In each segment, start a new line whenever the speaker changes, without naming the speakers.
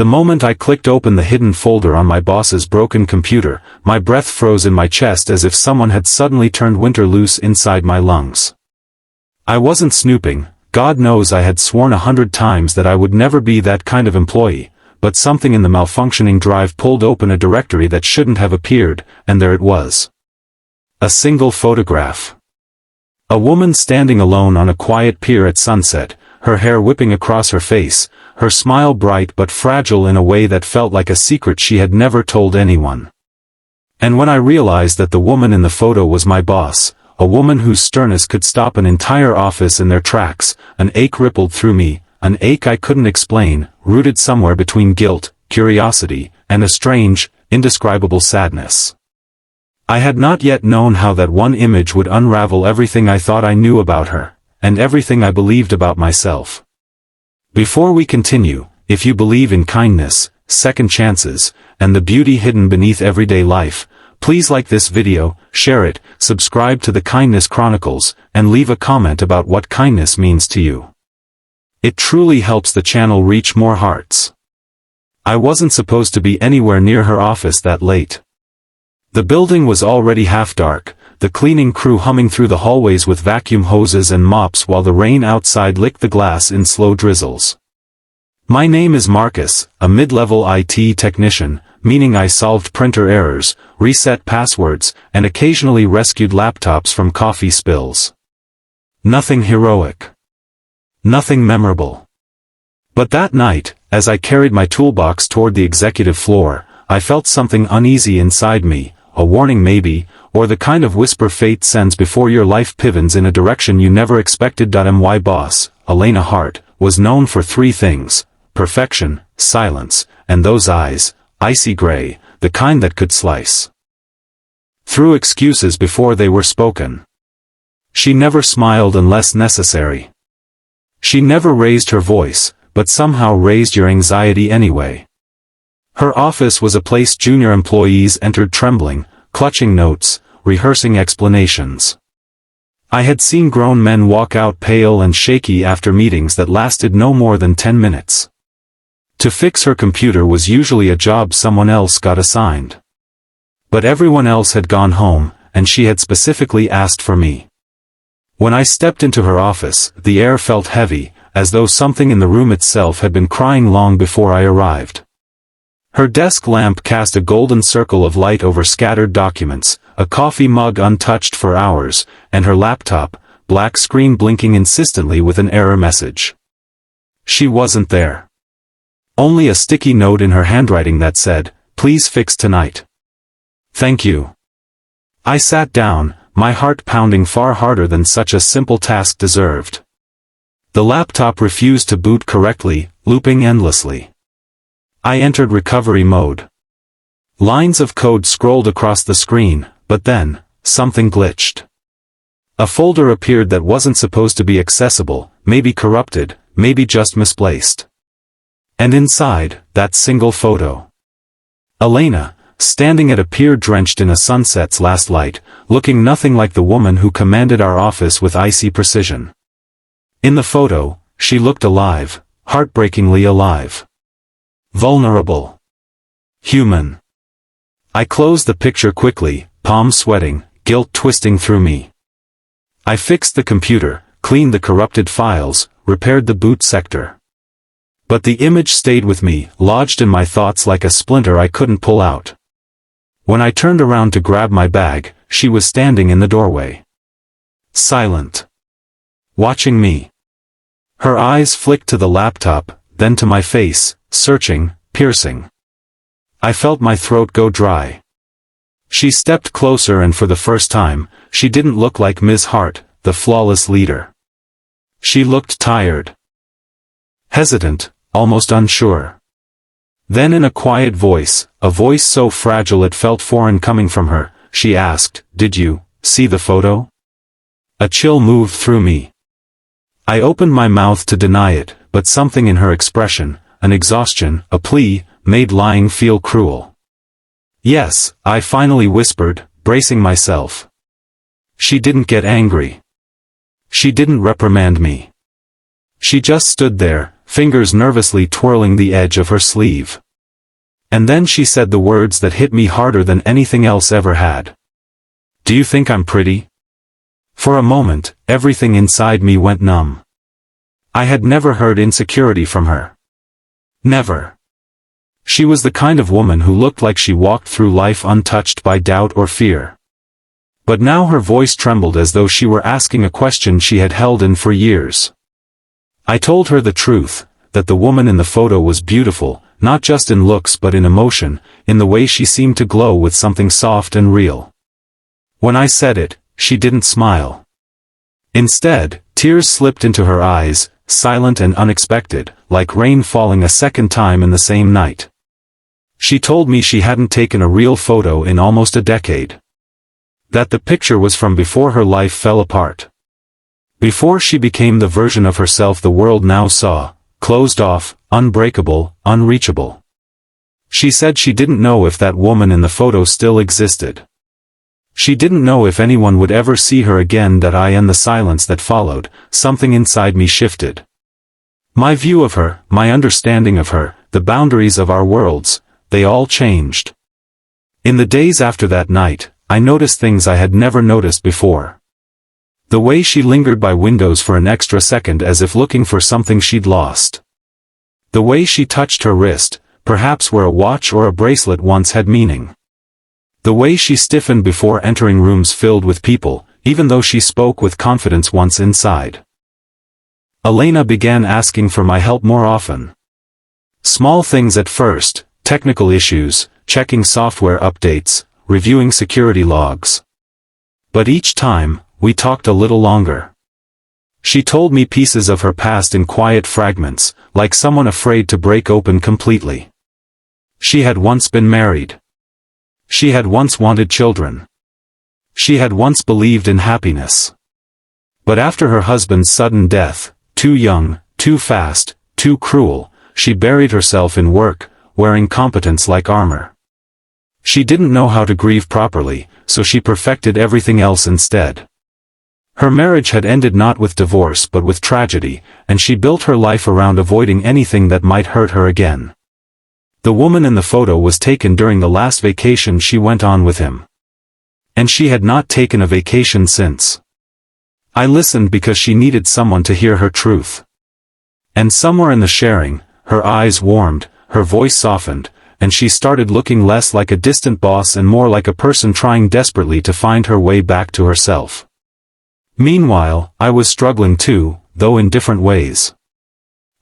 The moment I clicked open the hidden folder on my boss's broken computer, my breath froze in my chest as if someone had suddenly turned winter loose inside my lungs. I wasn't snooping. God knows I had sworn 100 times that I would never be that kind of employee, but something in the malfunctioning drive pulled open a directory that shouldn't have appeared, and there it was. A single photograph. A woman standing alone on a quiet pier at sunset, her hair whipping across her face, her smile bright but fragile in a way that felt like a secret she had never told anyone. And when I realized that the woman in the photo was my boss, a woman whose sternness could stop an entire office in their tracks, an ache rippled through me, an ache I couldn't explain, rooted somewhere between guilt, curiosity, and a strange, indescribable sadness. I had not yet known how that one image would unravel everything I thought I knew about her, and everything I believed about myself. Before we continue, if you believe in kindness, second chances, and the beauty hidden beneath everyday life, please like this video, share it, subscribe to the Kindness Chronicles, and leave a comment about what kindness means to you. It truly helps the channel reach more hearts. I wasn't supposed to be anywhere near her office that late. The building was already half dark, the cleaning crew humming through the hallways with vacuum hoses and mops while the rain outside licked the glass in slow drizzles. My name is Marcus, a mid-level IT technician, meaning I solved printer errors, reset passwords, and occasionally rescued laptops from coffee spills. Nothing heroic. Nothing memorable. But that night, as I carried my toolbox toward the executive floor, I felt something uneasy inside me, a warning maybe, or the kind of whisper fate sends before your life pivots in a direction you never expected. My boss, Elena Hart, was known for three things: perfection, silence, and those eyes, icy gray, the kind that could slice through excuses before they were spoken. She never smiled unless necessary. She never raised her voice, but somehow raised your anxiety anyway. Her office was a place junior employees entered trembling, clutching notes, rehearsing explanations. I had seen grown men walk out pale and shaky after meetings that lasted no more than 10 minutes. To fix her computer was usually a job someone else got assigned. But everyone else had gone home, and she had specifically asked for me. When I stepped into her office, the air felt heavy, as though something in the room itself had been crying long before I arrived. Her desk lamp cast a golden circle of light over scattered documents, a coffee mug untouched for hours, and her laptop, black screen blinking insistently with an error message. She wasn't there. Only a sticky note in her handwriting that said, "Please fix tonight." Thank you. I sat down, my heart pounding far harder than such a simple task deserved. The laptop refused to boot correctly, looping endlessly. I entered recovery mode. Lines of code scrolled across the screen, but then, something glitched. A folder appeared that wasn't supposed to be accessible, maybe corrupted, maybe just misplaced. And inside, that single photo. Elena, standing at a pier drenched in a sunset's last light, looking nothing like the woman who commanded our office with icy precision. In the photo, she looked alive, heartbreakingly alive. Vulnerable. Human. I closed the picture quickly, palms sweating, guilt twisting through me. I fixed the computer, cleaned the corrupted files, repaired the boot sector. But the image stayed with me, lodged in my thoughts like a splinter I couldn't pull out. When I turned around to grab my bag, she was standing in the doorway. Silent. Watching me. Her eyes flicked to the laptop, then to my face, searching, piercing. I felt my throat go dry. She stepped closer and for the first time, she didn't look like Ms. Hart, the flawless leader. She looked tired. Hesitant, almost unsure. Then in a quiet voice, a voice so fragile it felt foreign coming from her, she asked, "Did you see the photo?" A chill moved through me. I opened my mouth to deny it, but something in her expression, an exhaustion, a plea, made lying feel cruel. "Yes," I finally whispered, bracing myself. She didn't get angry. She didn't reprimand me. She just stood there, fingers nervously twirling the edge of her sleeve. And then she said the words that hit me harder than anything else ever had. "Do you think I'm pretty?" For a moment, everything inside me went numb. I had never heard insecurity from her. Never. She was the kind of woman who looked like she walked through life untouched by doubt or fear. But now her voice trembled as though she were asking a question she had held in for years. I told her the truth, that the woman in the photo was beautiful, not just in looks but in emotion, in the way she seemed to glow with something soft and real. When I said it, she didn't smile. Instead, tears slipped into her eyes, silent and unexpected, like rain falling a second time in the same night. She told me she hadn't taken a real photo in almost a decade. That the picture was from before her life fell apart. Before she became the version of herself the world now saw, closed off, unbreakable, unreachable. She said she didn't know if that woman in the photo still existed. She didn't know if anyone would ever see her again. That I and the silence that followed, something inside me shifted. My view of her, my understanding of her, the boundaries of our worlds, they all changed. In the days after that night, I noticed things I had never noticed before. The way she lingered by windows for an extra second as if looking for something she'd lost. The way she touched her wrist, perhaps where a watch or a bracelet once had meaning. The way she stiffened before entering rooms filled with people, even though she spoke with confidence once inside. Elena began asking for my help more often. Small things at first, technical issues, checking software updates, reviewing security logs. But each time, we talked a little longer. She told me pieces of her past in quiet fragments, like someone afraid to break open completely. She had once been married. She had once wanted children. She had once believed in happiness. But after her husband's sudden death, too young, too fast, too cruel, she buried herself in work, wearing competence like armor. She didn't know how to grieve properly, so she perfected everything else instead. Her marriage had ended not with divorce but with tragedy, and she built her life around avoiding anything that might hurt her again. The woman in the photo was taken during the last vacation she went on with him. And she had not taken a vacation since. I listened because she needed someone to hear her truth. And somewhere in the sharing, her eyes warmed, her voice softened, and she started looking less like a distant boss and more like a person trying desperately to find her way back to herself. Meanwhile, I was struggling too, though in different ways.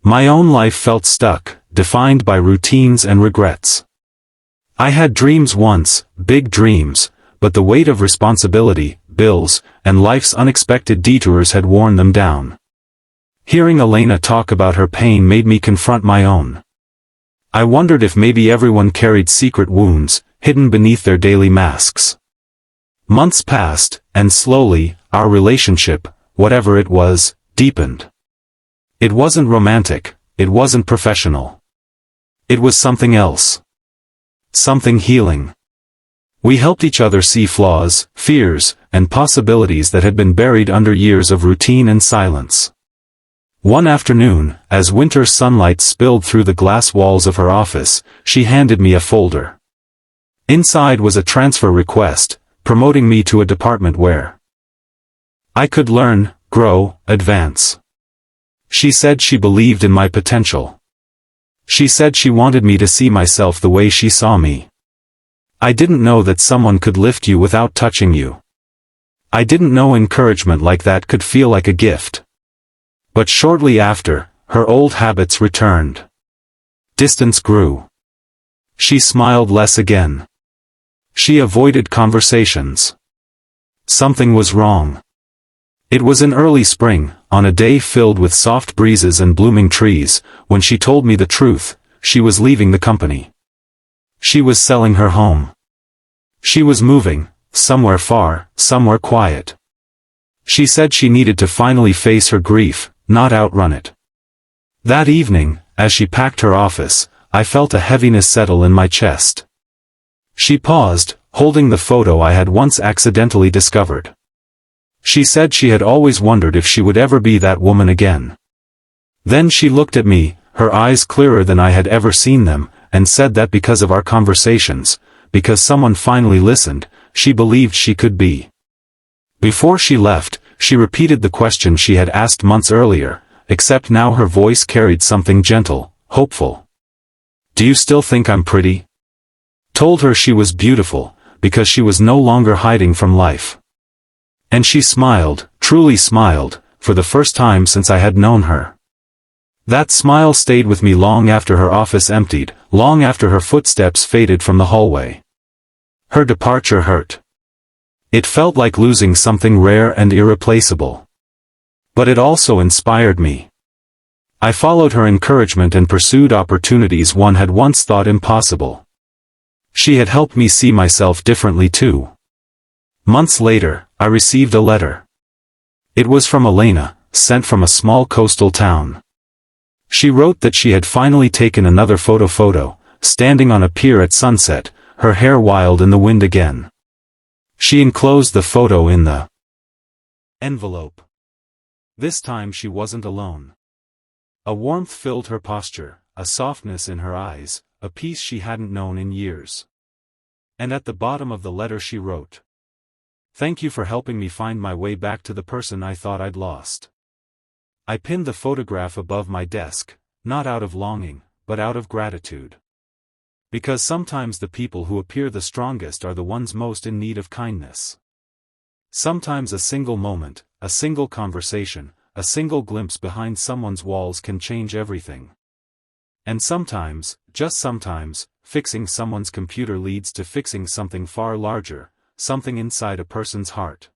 My own life felt stuck, defined by routines and regrets. I had dreams once, big dreams, but the weight of responsibility, bills, and life's unexpected detours had worn them down. Hearing Elena talk about her pain made me confront my own. I wondered if maybe everyone carried secret wounds, hidden beneath their daily masks. Months passed, and slowly, our relationship, whatever it was, deepened. It wasn't romantic, it wasn't professional. It was something else. Something healing. We helped each other see flaws, fears, and possibilities that had been buried under years of routine and silence. One afternoon, as winter sunlight spilled through the glass walls of her office, she handed me a folder. Inside was a transfer request, promoting me to a department where I could learn, grow, advance. She said she believed in my potential. She said she wanted me to see myself the way she saw me. I didn't know that someone could lift you without touching you. I didn't know encouragement like that could feel like a gift. But shortly after, her old habits returned. Distance grew. She smiled less again. She avoided conversations. Something was wrong. It was in early spring, on a day filled with soft breezes and blooming trees, when she told me the truth: she was leaving the company. She was selling her home. She was moving, somewhere far, somewhere quiet. She said she needed to finally face her grief, not outrun it. That evening, as she packed her office, I felt a heaviness settle in my chest. She paused, holding the photo I had once accidentally discovered. She said she had always wondered if she would ever be that woman again. Then she looked at me, her eyes clearer than I had ever seen them, and said that because of our conversations, because someone finally listened, she believed she could be. Before she left, she repeated the question she had asked months earlier, except now her voice carried something gentle, hopeful. "Do you still think I'm pretty?" Told her she was beautiful, because she was no longer hiding from life. And she smiled, truly smiled, for the first time since I had known her. That smile stayed with me long after her office emptied, long after her footsteps faded from the hallway. Her departure hurt. It felt like losing something rare and irreplaceable. But it also inspired me. I followed her encouragement and pursued opportunities one had once thought impossible. She had helped me see myself differently too. Months later, I received a letter. It was from Elena, sent from a small coastal town. She wrote that she had finally taken another photo, standing on a pier at sunset, her hair wild in the wind again. She enclosed the photo in the envelope. This time she wasn't alone. A warmth filled her posture, a softness in her eyes, a peace she hadn't known in years. And at the bottom of the letter she wrote, "Thank you for helping me find my way back to the person I thought I'd lost." I pinned the photograph above my desk, not out of longing, but out of gratitude. Because sometimes the people who appear the strongest are the ones most in need of kindness. Sometimes a single moment, a single conversation, a single glimpse behind someone's walls can change everything. And sometimes, just sometimes, fixing someone's computer leads to fixing something far larger, something inside a person's heart.